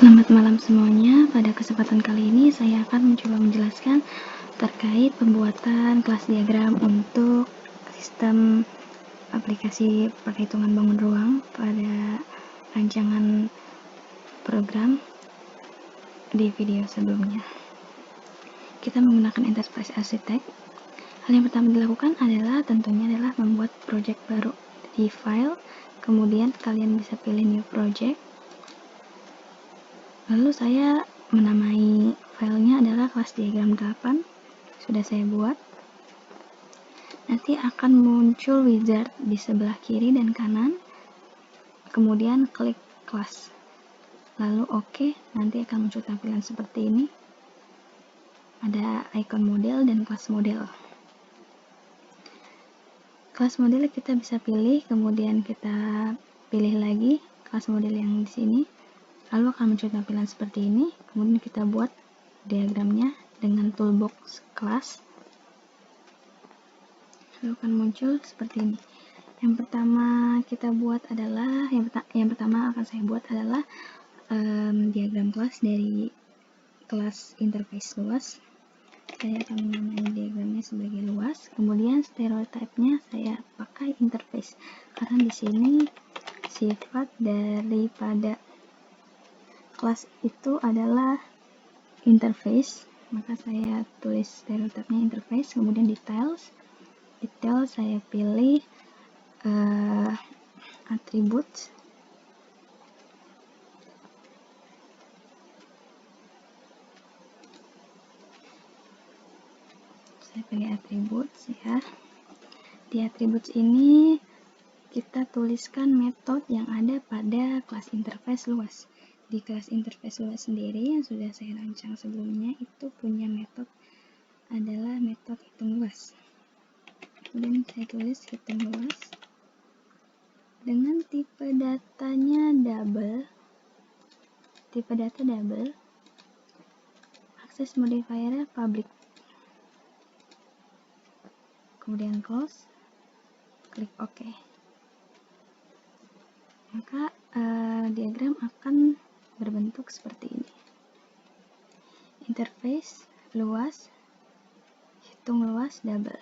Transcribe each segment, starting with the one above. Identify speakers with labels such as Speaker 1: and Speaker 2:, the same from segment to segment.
Speaker 1: Selamat malam semuanya. Pada kesempatan kali ini saya akan mencoba menjelaskan terkait pembuatan kelas diagram untuk sistem aplikasi perhitungan bangun ruang pada rancangan program di video sebelumnya. Kita menggunakan Enterprise Architect. Hal yang pertama dilakukan adalah membuat project baru di file, kemudian kalian bisa pilih new project. Lalu saya menamai filenya adalah kelas diagram 8. Sudah saya buat. Nanti akan muncul wizard di sebelah kiri dan kanan. Kemudian klik kelas. Lalu OK, nanti akan muncul tampilan seperti ini. Ada icon model dan kelas model. Kelas model kita bisa pilih, kemudian kita pilih lagi kelas model yang di sini. Lalu akan muncul tampilan seperti ini. Kemudian kita buat diagramnya dengan toolbox kelas. Lalu akan muncul seperti ini. Yang pertama kita buat adalah yang pertama akan saya buat adalah diagram kelas dari kelas interface luas. Saya akan menamai diagramnya sebagai luas. Kemudian stereotype-nya saya pakai interface karena di sini sifat daripada kelas itu adalah interface, maka saya tulis stereotype-nya interface. Kemudian detail saya pilih attributes. Saya pilih attributes ya. Di attributes ini kita tuliskan metode yang ada pada kelas interface luas. Di kelas interface luas sendiri yang sudah saya rancang sebelumnya itu punya metode adalah metode hitung luas. Kemudian saya tulis hitung luas dengan tipe datanya double. Tipe data double. Akses modifier public. Kemudian close. Klik OK. Maka diagram akan berbentuk seperti ini. Interface luas, hitung luas double.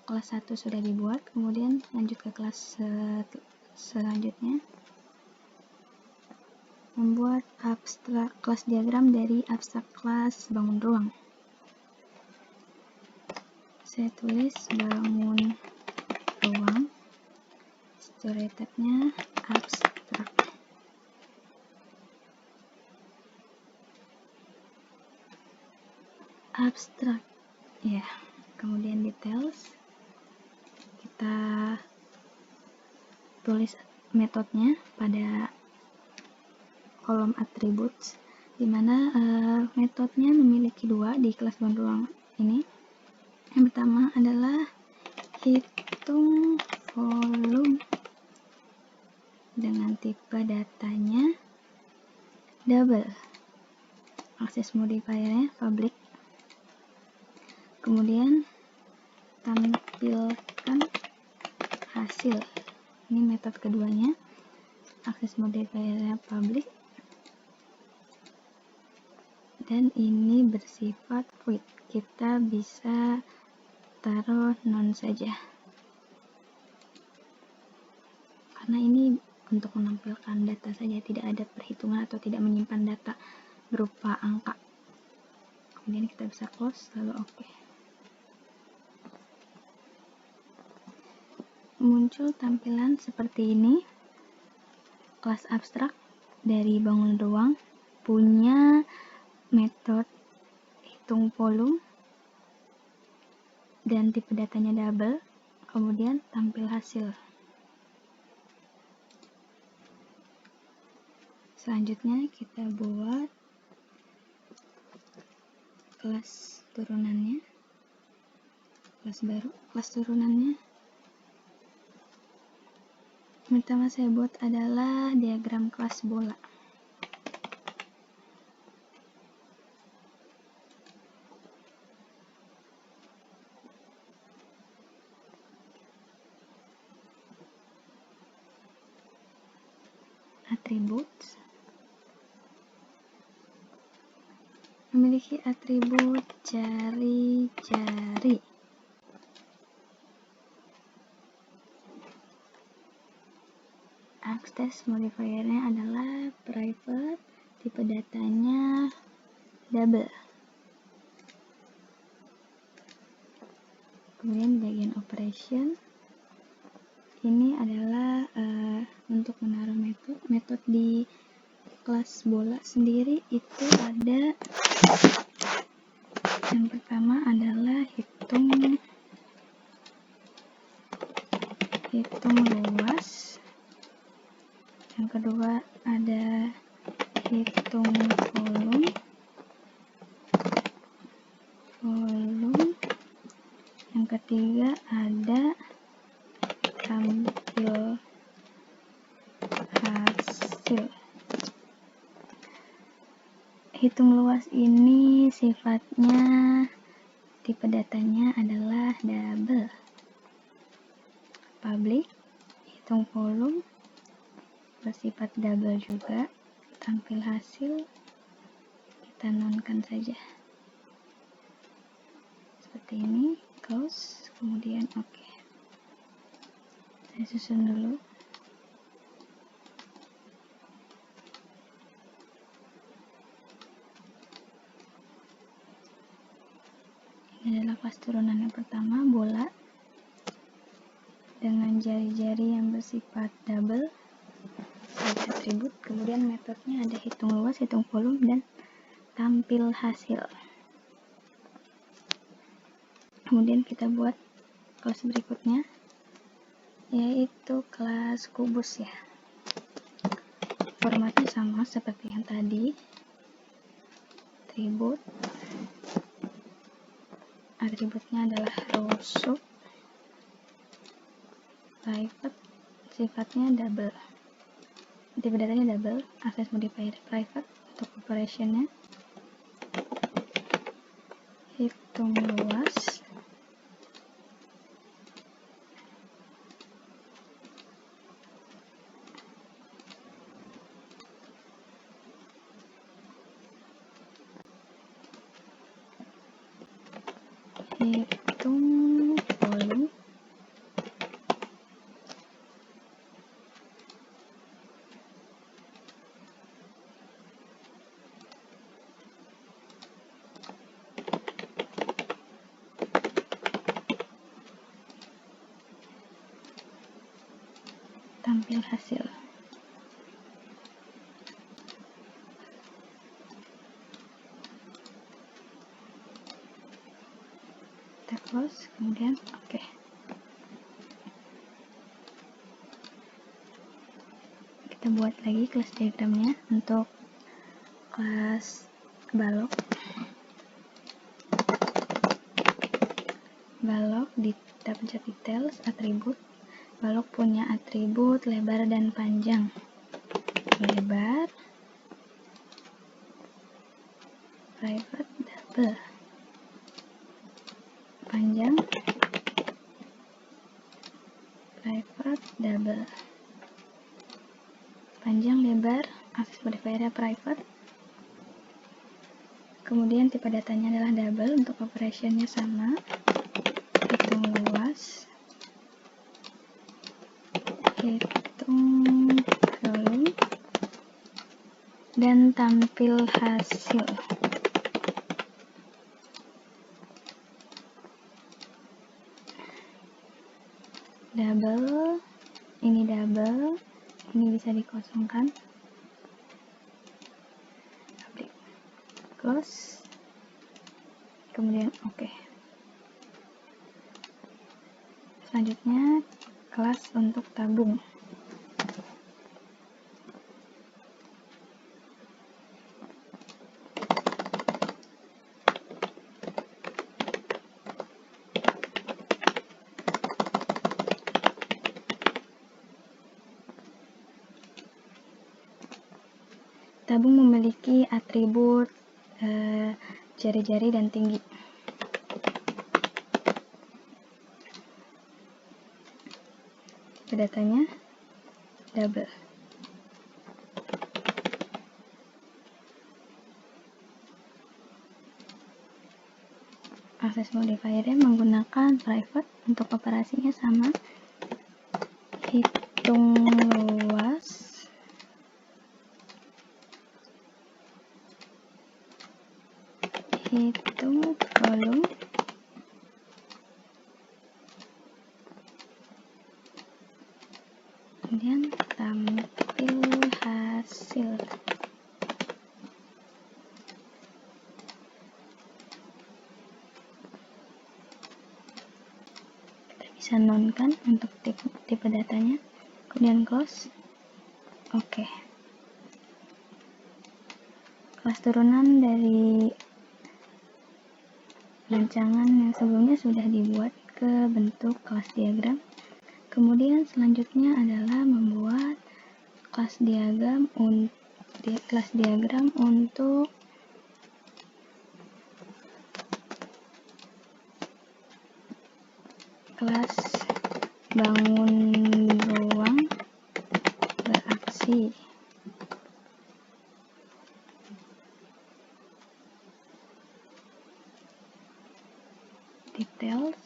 Speaker 1: Kelas 1 sudah dibuat, kemudian lanjut ke kelas selanjutnya. Membuat abstrak kelas diagram dari abstrak kelas bangun ruang. Saya tulis bangun ruang. Stereotype-nya abstrak. Abstrak ya. Kemudian details kita tulis metodenya pada kolom attributes, di mana metodenya memiliki dua di kelas bangun ruang ini. Yang pertama adalah hitung volume dengan tipe datanya double. Akses modifiernya public. Kemudian tampilkan hasil. Ini metode keduanya. Akses modifiernya public. Dan ini bersifat void. Kita bisa taruh none saja. Karena ini untuk menampilkan data saja, tidak ada perhitungan atau tidak menyimpan data berupa angka. Kemudian kita bisa close, lalu OK. Muncul tampilan seperti ini. Kelas abstrak dari bangun ruang punya metode hitung volume dan tipe datanya double. Kemudian tampil hasil. Selanjutnya kita buat kelas turunannya. Kelas baru, kelas turunannya. Pertama saya buat adalah diagram kelas bola. Attributes. memiliki atribut jari-jari. Access modifiernya adalah private, tipe datanya double. Kemudian bagian operation ini adalah untuk menaruh metode di kelas bola sendiri. Itu ada yang pertama adalah hitung luas, yang kedua ada hitung volume, yang ketiga ada tampil hasil. Hitung luas ini sifatnya tipe datanya adalah double. Public, hitung volume bersifat double juga. Tampil hasil kita nonkan saja seperti ini, close, kemudian oke. Saya susun dulu. Ini adalah kelas turunan yang pertama, bola dengan jari-jari yang bersifat double, ada atribut. Kemudian metodenya ada hitung luas, hitung volume, dan tampil hasil. Kemudian kita buat kelas berikutnya, yaitu kelas kubus ya. Formatnya sama seperti yang tadi, atributnya adalah row sub, private, sifatnya double, tipe datanya double, access modifier private untuk operationnya, hitung luas, hitung volume, tampil hasil. Kita close, kemudian oke. Kita buat lagi kelas diagramnya untuk kelas balok. Kita pencet details, atribut. Balok punya atribut lebar dan panjang. Lebar, private, double. Panjang, private, double. Panjang, lebar, access modifier private. Kemudian tipe datanya adalah double, untuk operationnya sama. Hitung luas, hitung volume, dan tampil hasil. Double, ini double, ini bisa dikosongkan. Close, kemudian oke. Selanjutnya kelas untuk tabung. Tabung memiliki atribut jari-jari dan tinggi. Datanya double. Akses modifier menggunakan private, untuk operasinya sama, hitung luas, hitung volume, kemudian tampil hasil. Kita bisa nonkan untuk tipe datanya, kemudian close. Oke. Kelas turunan dari rancangan yang sebelumnya sudah dibuat ke bentuk kelas diagram. Kemudian selanjutnya adalah membuat kelas diagram untuk kelas bangun ruang beraksi. Details,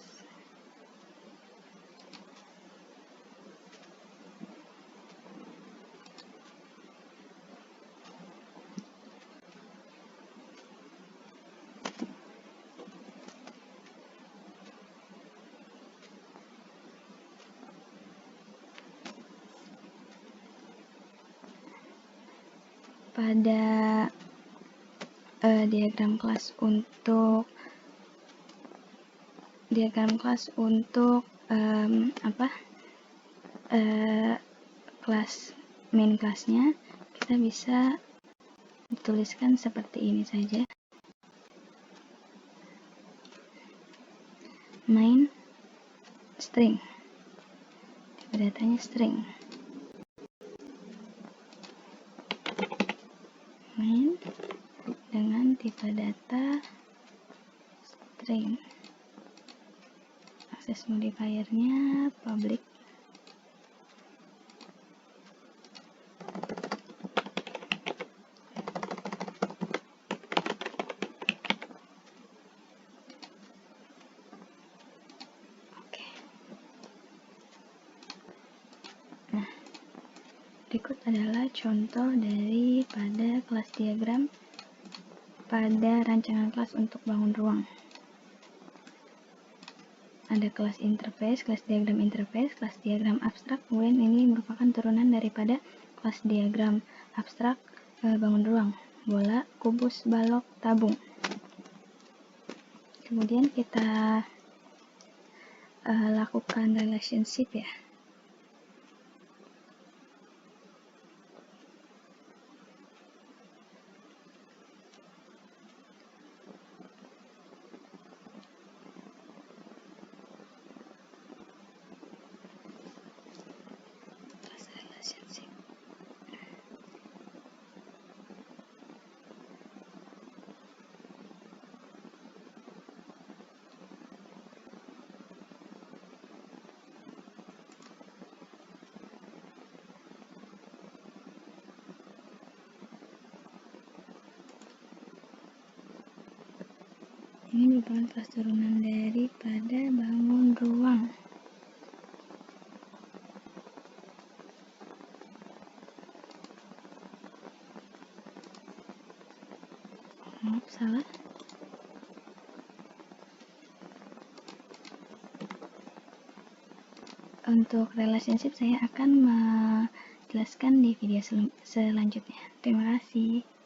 Speaker 1: pada diagram kelas untuk kelas main kelasnya, kita bisa dituliskan seperti ini saja, main string, tipe datanya string, main dengan tipe data string, akses modifiernya public, berikut adalah contoh daripada kelas diagram pada rancangan kelas untuk bangun ruang. Ada kelas interface, kelas diagram interface, kelas diagram abstrak, kemudian ini merupakan turunan daripada kelas diagram abstrak bangun ruang, bola, kubus, balok, tabung. Kemudian kita lakukan relationship ya. Ini merupakan kelas turunan daripada bangun ruang. Maaf, salah. Untuk relationship saya akan menjelaskan di video selanjutnya. Terima kasih.